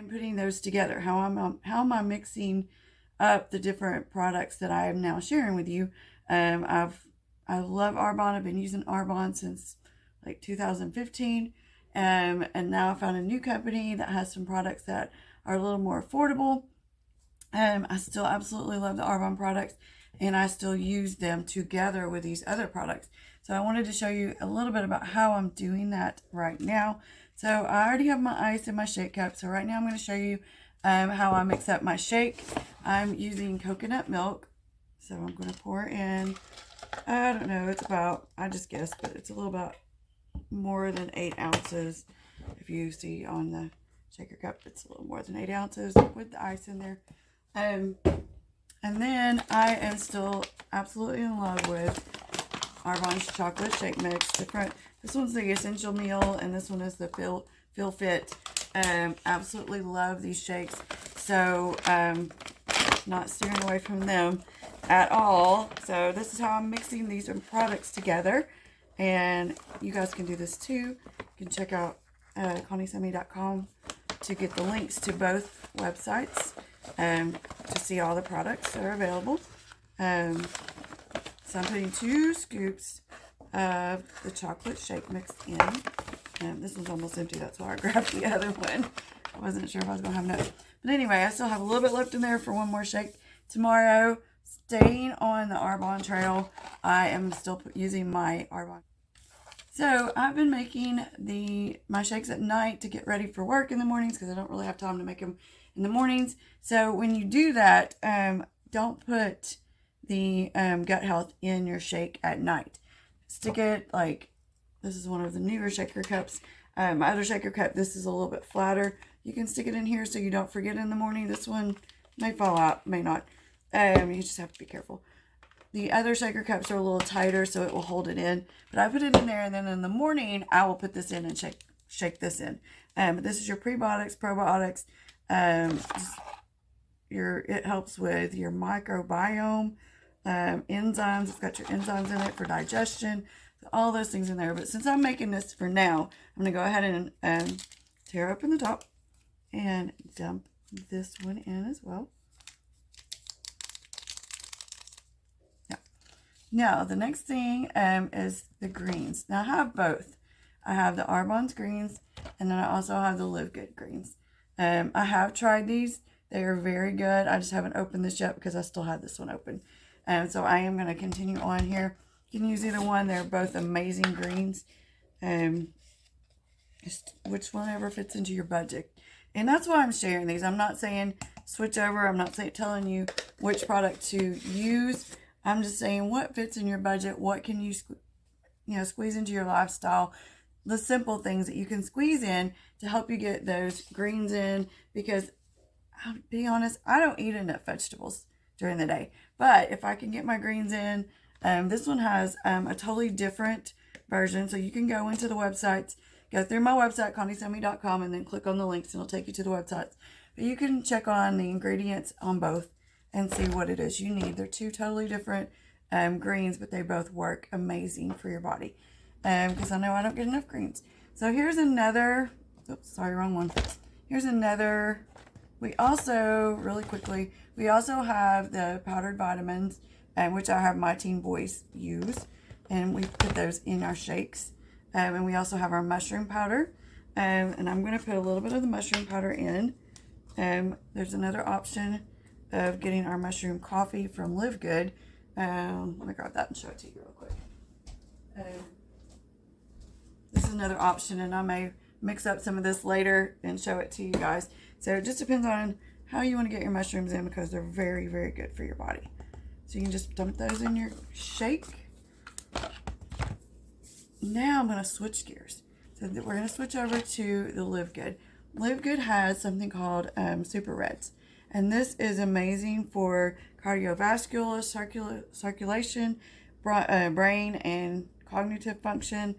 I'm putting those together, how am I mixing up the different products that I am now sharing with you. I love Arbonne. I've been using Arbonne since like 2015. And now I found a new company that has some products that are a little more affordable. I still absolutely love the Arbonne products, and I still use them together with these other products. So I wanted to show you a little bit about how I'm doing that right now. So I already have my ice in my shake cup. So right now I'm going to show you how I mix up my shake. I'm using coconut milk. So I'm going to pour in, I don't know, it's about, I just guessed, but it's a little about more than 8 ounces. If you see on the shaker cup, it's a little more than 8 ounces with the ice in there. And then I am still absolutely in love with Arbonne's chocolate shake mix. This one's the essential meal, and this one is the feel fit. Absolutely love these shakes. So not steering away from them at all. So this is how I'm mixing these products together, and you guys can do this too. You can check out ConnieSemi.com to get the links to both websites to see all the products that are available. So I'm putting 2 scoops of the chocolate shake mix in. This one's almost empty, that's why I grabbed the other one. I wasn't sure if I was going to have enough. But anyway, I still have a little bit left in there for one more shake tomorrow. Staying on the Arbonne trail, I am still using my Arbonne. So I've been making my shakes at night to get ready for work in the mornings because I don't really have time to make them in the mornings. So when you do that, don't put the gut health in your shake at night. Stick it, like, this is one of the newer shaker cups. My other shaker cup, this is a little bit flatter. You can stick it in here so you don't forget in the morning. This one may fall out, may not. You just have to be careful. The other shaker cups are a little tighter, so it will hold it in. But I put it in there, and then in the morning, I will put this in and shake this in. This is your prebiotics, probiotics. It helps with your microbiome, enzymes. It's got your enzymes in it for digestion, all those things in there. But since I'm making this for now, I'm going to go ahead and tear open the top and dump this one in as well. Now, the next thing is the greens. Now, I have both. I have the Arbonne's greens, and then I also have the Live Good greens. I have tried these. They are very good. I just haven't opened this yet because I still have this one open. So I am going to continue on here. You can use either one. They're both amazing greens. Just which one ever fits into your budget. And that's why I'm sharing these. I'm not saying switch over. I'm not telling you which product to use. I'm just saying what fits in your budget. What can you squeeze into your lifestyle. The simple things that you can squeeze in to help you get those greens in, because I'll be honest, I don't eat enough vegetables during the day. But if I can get my greens in, this one has a totally different version. So you can go into the websites, go through my website, ConnieSemi.com, and then click on the links and it'll take you to the websites. But you can check on the ingredients on both and see what it is you need. They're 2 totally different greens, but they both work amazing for your body. Because I know I don't get enough greens. So here's another, oops, sorry, wrong one. Here's another. We also, really quickly, we also have the powdered vitamins, which I have my teen boys use. And we put those in our shakes. And we also have our mushroom powder. And I'm going to put a little bit of the mushroom powder in. There's another option of getting our mushroom coffee from Live Good. Let me grab that and show it to you real quick. This is another option, and I may mix up some of this later and show it to you guys. So it just depends on how you want to get your mushrooms in, because they're very, very good for your body. So you can just dump those in your shake. Now I'm going to switch gears. So we're going to switch over to the Live Good. Live Good has something called Super Reds. And this is amazing for cardiovascular, circulation, brain, and cognitive function.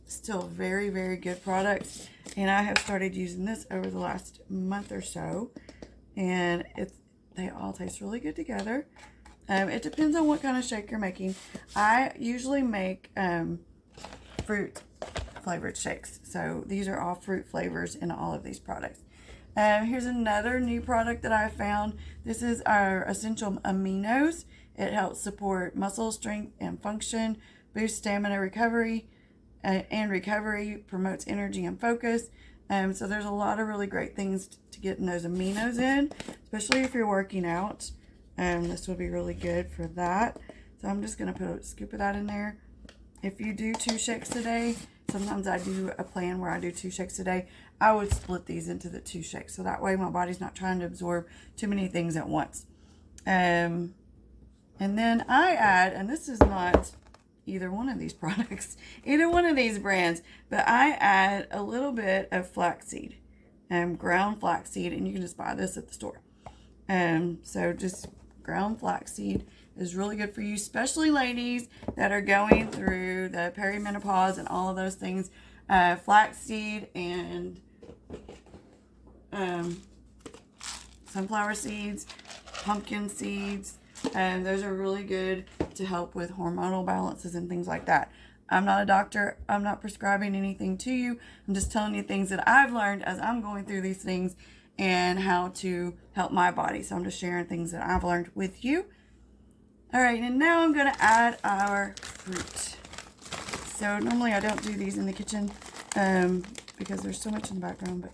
Still very, very good products. And I have started using this over the last month or so. And they all taste really good together. It depends on what kind of shake you're making. I usually make fruit flavored shakes. So these are all fruit flavors in all of these products. Here's another new product that I found. This is our Essential Aminos. It helps support muscle strength and function, boosts stamina recovery, promotes energy and focus. So there's a lot of really great things to get those aminos in, especially if you're working out. This will be really good for that. So I'm just going to put a scoop of that in there. If you do 2 shakes a day, sometimes I do a plan where I do 2 shakes a day. I would split these into the 2 shakes, so that way my body's not trying to absorb too many things at once. And then I add, and this is not either one of these products, either one of these brands, but I add a little bit of flaxseed, ground flaxseed, and you can just buy this at the store. So just ground flaxseed is really good for you, especially ladies that are going through the perimenopause and all of those things. Flaxseed and sunflower seeds, pumpkin seeds, and those are really good to help with hormonal balances and things like that. I'm not a doctor. I'm not prescribing anything to you. I'm just telling you things that I've learned as I'm going through these things and how to help my body. So I'm just sharing things that I've learned with you. All right, and now I'm going to add our fruit. So normally I don't do these in the kitchen because there's so much in the background, but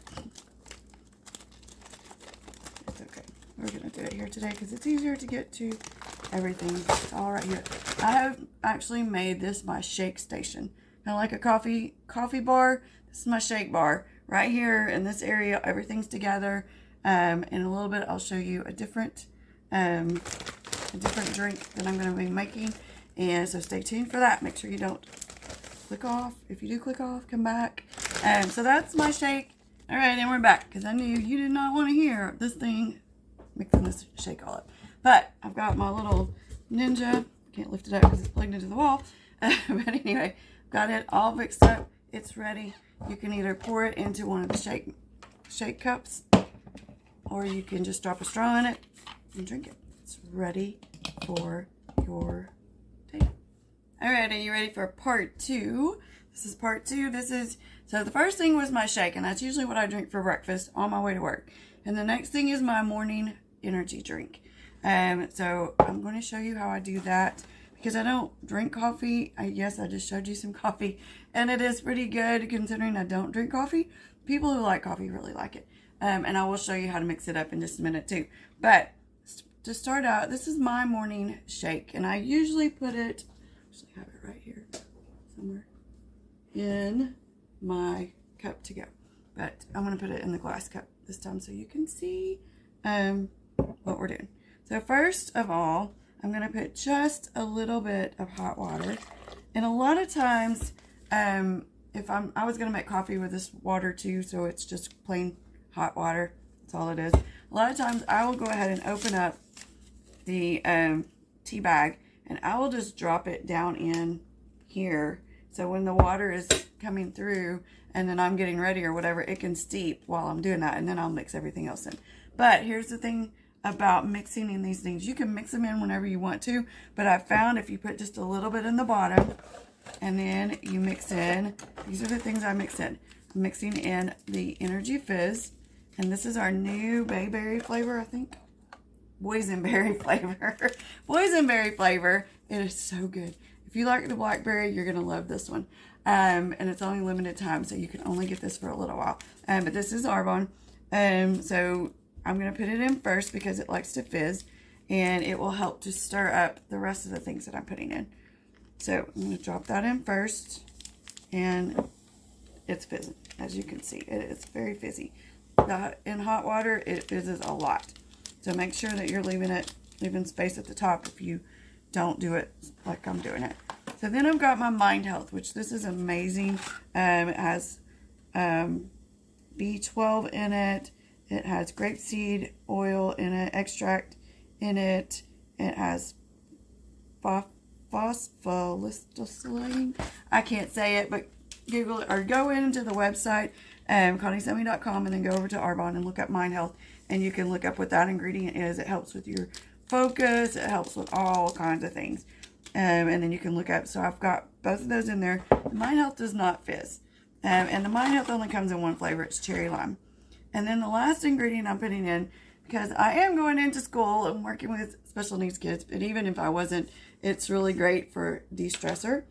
it's okay. We're going to do it here today because it's easier to get to everything. It's all right here. I have actually made this my shake station. Kind of like a coffee bar. This is my shake bar. Right here in this area, everything's together. In a little bit, I'll show you a different drink that I'm going to be making. And so stay tuned for that. Make sure you don't click off. If you do click off, come back. So that's my shake. All right, and we're back because I knew you did not want to hear this thing mixing this shake all up. But I've got my little Ninja. Can't lift it up because it's plugged into the wall. But anyway, got it all mixed up. It's ready. You can either pour it into one of the shake cups, or you can just drop a straw in it and drink it. It's ready for your day. All right, are you ready for part 2? This is part 2. So the first thing was my shake, and that's usually what I drink for breakfast on my way to work. And the next thing is my morning energy drink. So I'm going to show you how I do that because I don't drink coffee. Yes, I just showed you some coffee, and it is pretty good considering I don't drink coffee. People who like coffee really like it. And I will show you how to mix it up in just a minute too. But to start out, this is my morning shake, and I usually put it, actually have it right here somewhere, in my cup to go. But I'm going to put it in the glass cup this time so you can see what we're doing. So first of all, I'm going to put just a little bit of hot water. And a lot of times, if I was going to make coffee with this water too, so it's just plain hot water. That's all it is. A lot of times I will go ahead and open up the tea bag, and I will just drop it down in here. So when the water is coming through and then I'm getting ready or whatever, it can steep while I'm doing that, and then I'll mix everything else in. But here's the thing about mixing in these things. You can mix them in whenever you want to, but I found if you put just a little bit in the bottom and then you mix in, these are the things I mix in. I'm mixing in the Energy Fizz, and this is our new bayberry flavor, I think. Boysenberry flavor. Boysenberry flavor. It is so good. If you like the blackberry, you're going to love this one. And it's only limited time, so you can only get this for a little while. But this is Arbonne. So I'm going to put it in first because it likes to fizz, and it will help to stir up the rest of the things that I'm putting in. So I'm going to drop that in first, and it's fizzing. As you can see, it's very fizzy. In hot water, it fizzes a lot. So make sure that you're leaving space at the top if you don't do it like I'm doing it. So then I've got my Mind Health, which this is amazing. It has B12 in it. It has grapeseed oil in it, extract in it. It has phospholistocylene. I can't say it, but Google it or go into the website, ConnieSemi.com, and then go over to Arbonne and look up Mind Health, and you can look up what that ingredient is. It helps with your focus. It helps with all kinds of things. And then you can look up. So I've got both of those in there. The Mind Health does not fizz. And the Mind Health only comes in one flavor. It's cherry lime. And then the last ingredient I'm putting in, because I am going into school and working with special needs kids, but even if I wasn't, it's really great for de-stressor.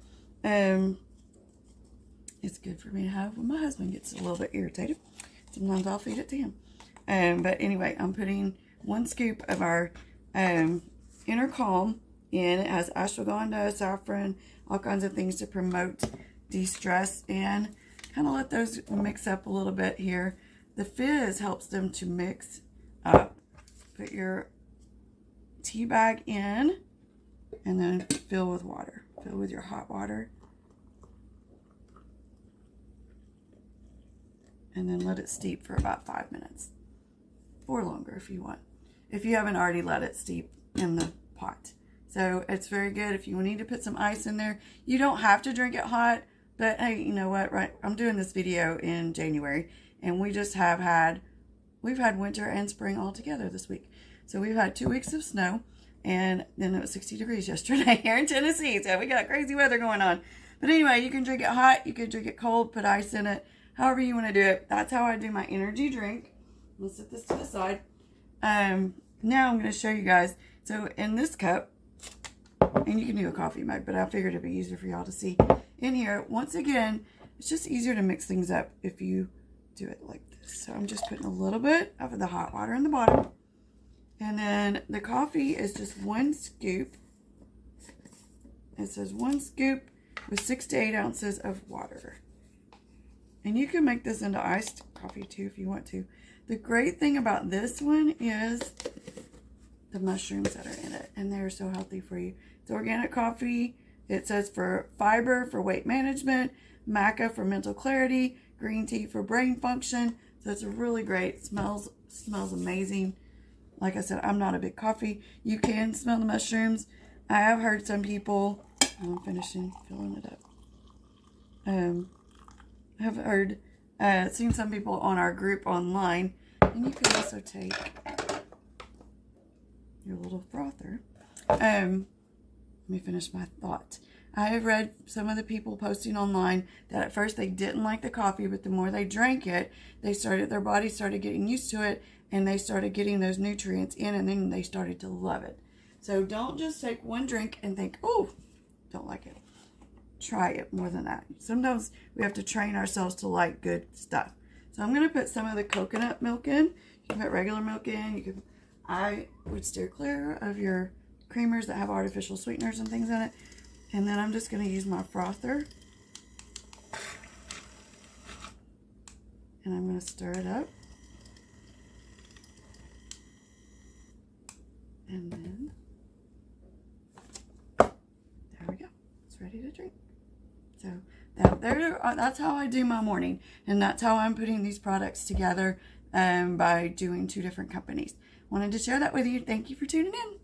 It's good for me to have when my husband gets a little bit irritated. Sometimes I'll feed it to him. But anyway, I'm putting 1 scoop of our Inner Calm in. It has ashwagandha, saffron, all kinds of things to promote de-stress, and kind of let those mix up a little bit here. The fizz helps them to mix up. Put your tea bag in and then fill with water. Fill with your hot water. And then let it steep for about 5 minutes. Or longer if you want. If you haven't already let it steep in the pot. So it's very good if you need to put some ice in there. You don't have to drink it hot. But hey, you know what, right? I'm doing this video in January. And we just we've had winter and spring all together this week. So we've had 2 weeks of snow. And then it was 60 degrees yesterday here in Tennessee. So we got crazy weather going on. But anyway, you can drink it hot. You can drink it cold. Put ice in it. However you want to do it. That's how I do my energy drink. I'm going to set this to the side. Now I'm going to show you guys. So in this cup, and you can do a coffee mug, but I figured it'd be easier for y'all to see. In here, once again, it's just easier to mix things up if you do it like this. So I'm just putting a little bit of the hot water in the bottom. And then the coffee is just 1 scoop. It says 1 scoop with 6 to 8 ounces of water. And you can make this into iced coffee too if you want to. The great thing about this one is the mushrooms that are in it. And they're so healthy for you. It's organic coffee. It says for fiber, for weight management, maca for mental clarity, green tea for brain function. So it's really great. Smells amazing. Like I said, I'm not a big coffee. You can smell the mushrooms. I have heard some people, I'm finishing filling it up. I've heard, seen some people on our group online, and you can also take your little frother. Let me finish my thought. I have read some of the people posting online that at first they didn't like the coffee, but the more they drank it, their body started getting used to it, and they started getting those nutrients in, and then they started to love it. So don't just take 1 drink and think, oh, don't like it. Try it more than that. Sometimes we have to train ourselves to like good stuff. So I'm going to put some of the coconut milk in. You can put regular milk in. I would steer clear of your creamers that have artificial sweeteners and things in it. And then I'm just going to use my frother. And I'm going to stir it up. And then, there we go. It's ready to drink. So that's how I do my morning. And that's how I'm putting these products together by doing 2 different companies. Wanted to share that with you. Thank you for tuning in.